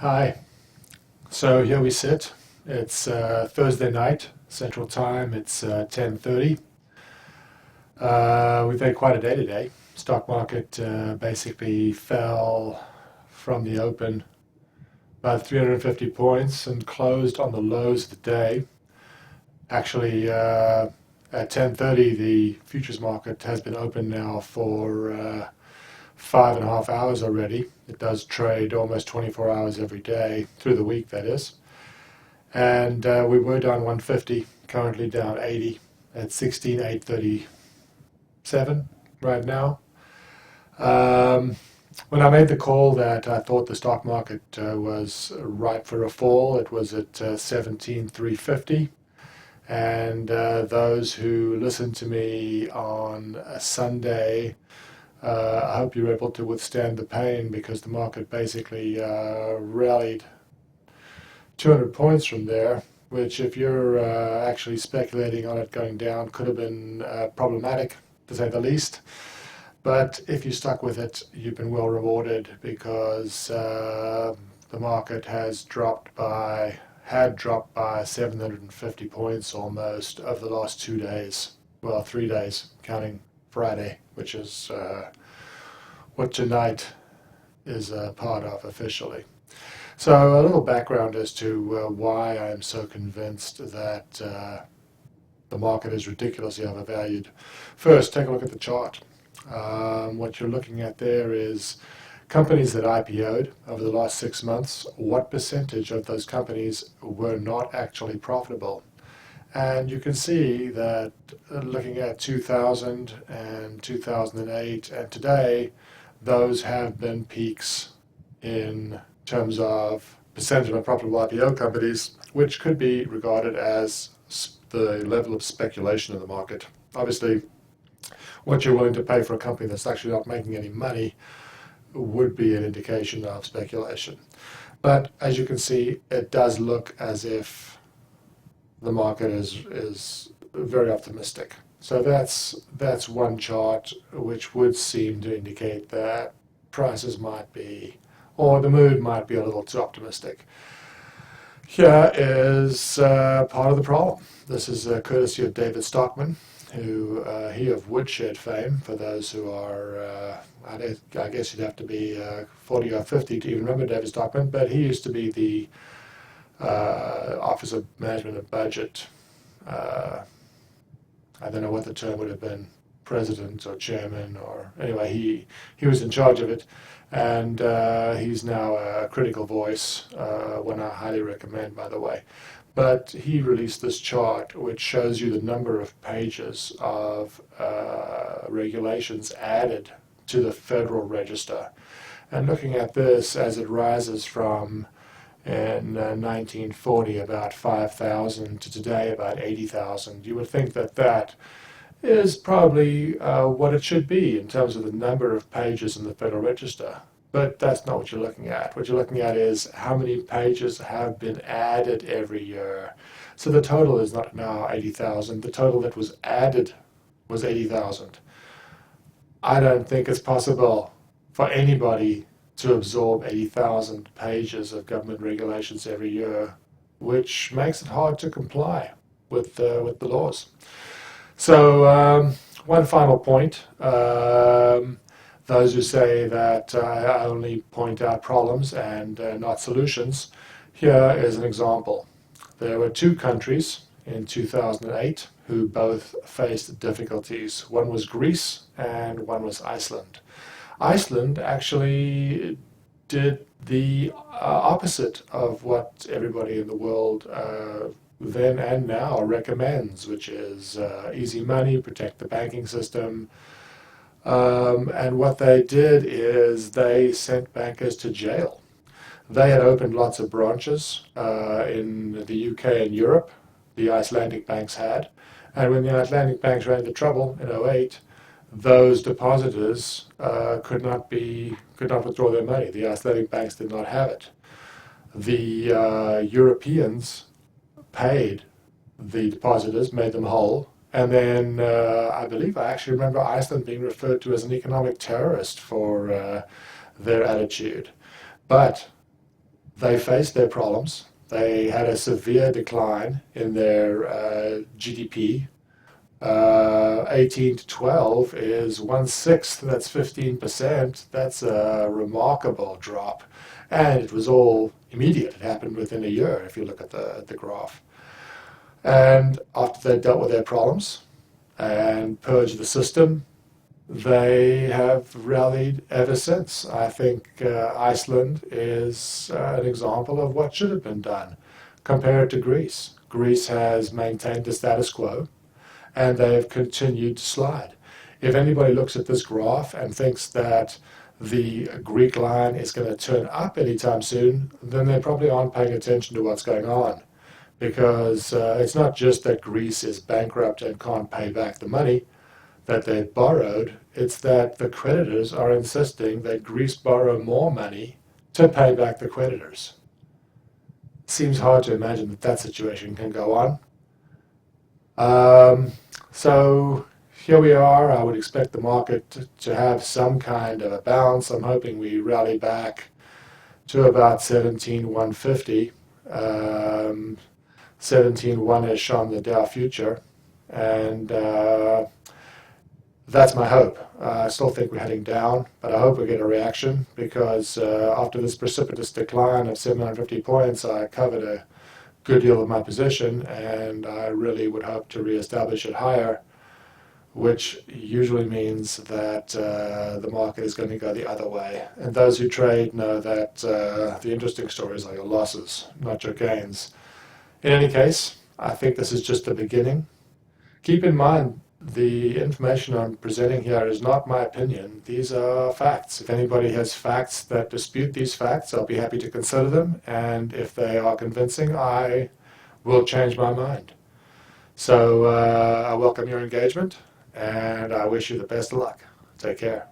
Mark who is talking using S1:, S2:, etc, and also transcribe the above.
S1: Hi. So here we sit. It's Thursday night, Central Time. It's 10:30. We've had quite a day today. Stock market basically fell from the open about 350 points and closed on the lows of the day. Actually, at 10:30, the futures market has been open now for 5.5 hours already. It does trade almost 24 hours every day through the week, that is. And we were down 150, currently down 80 at 16,837 right now. When I made the call that I thought the stock market was ripe for a fall, it was at 17,350. And those who listened to me on a Sunday, I hope you're able to withstand the pain because the market basically rallied 200 points from there, which if you're actually speculating on it going down could have been problematic, to say the least. But if you stuck with it, you've been well rewarded because the market had dropped by 750 points almost over the last 2 days. Well, 3 days, counting Friday, which is what tonight is a part of officially. So a little background as to why I'm so convinced that the market is ridiculously overvalued. First, take a look at the chart. What you're looking at there is companies that IPO'd over the last 6 months. What percentage of those companies were not actually profitable? And you can see that looking at 2000 and 2008 and today, those have been peaks in terms of percentage of profitable IPO companies, which could be regarded as the level of speculation in the market. Obviously, what you're willing to pay for a company that's actually not making any money would be an indication of speculation. But as you can see, it does look as if the market is very optimistic. So that's one chart which would seem to indicate that prices might be, or the mood might be a little too optimistic. Here is part of the problem. This is courtesy of David Stockman, who he of Woodshed fame, for those who are, I guess you'd have to be 40 or 50 to even remember David Stockman, but he used to be the Office of Management and Budget. I don't know what the term would have been, president or chairman, or anyway, he was in charge of it, and he's now a critical voice, one I highly recommend, by the way. But he released this chart which shows you the number of pages of regulations added to the Federal Register. And looking at this as it rises from in 1940 about 5,000 to today about 80,000, you would think that that is probably what it should be in terms of the number of pages in the Federal Register. But that's not what you're looking at. What you're looking at is how many pages have been added every year. So the total is not now 80,000. The total that was added was 80,000. I don't think it's possible for anybody to absorb 80,000 pages of government regulations every year, which makes it hard to comply with the laws. So one final point. Those who say that I only point out problems and not solutions, here is an example. There were two countries in 2008 who both faced difficulties. One was Greece and one was Iceland. Iceland actually did the opposite of what everybody in the world then and now recommends, which is easy money, protect the banking system. And what they did is they sent bankers to jail. They had opened lots of branches in the UK and Europe, the Icelandic banks had. And when the Icelandic banks ran into trouble in '08, those depositors could not withdraw their money. The Icelandic banks did not have it. The Europeans paid the depositors, made them whole, and then I believe I actually remember Iceland being referred to as an economic terrorist for their attitude. But they faced their problems. They had a severe decline in their GDP. 18 to 12 is 1/6, that's 15%. That's a remarkable drop. And it was all immediate. It happened within a year, if you look at the graph. And after they dealt with their problems and purged the system, they have rallied ever since. I think Iceland is an example of what should have been done. Compare it to Greece. Greece has maintained the status quo, and they have continued to slide. If anybody looks at this graph and thinks that the Greek line is going to turn up anytime soon, then they probably aren't paying attention to what's going on. Because it's not just that Greece is bankrupt and can't pay back the money that they've borrowed, it's that the creditors are insisting that Greece borrow more money to pay back the creditors. Seems hard to imagine that that situation can go on. So here we are. I would expect the market to have some kind of a bounce. I'm hoping we rally back to about 17,150, 17,1-ish on the Dow future, and that's my hope. I still think we're heading down, but I hope we get a reaction because after this precipitous decline of 750 points, I covered a good deal of my position, and I really would hope to reestablish it higher, which usually means that the market is going to go the other way. And those who trade know that the interesting stories are your losses, not your gains. In any case, I think this is just the beginning. Keep in mind, the information I'm presenting here is not my opinion. These are facts. If anybody has facts that dispute these facts, I'll be happy to consider them. And if they are convincing, I will change my mind. So I welcome your engagement, and I wish you the best of luck. Take care.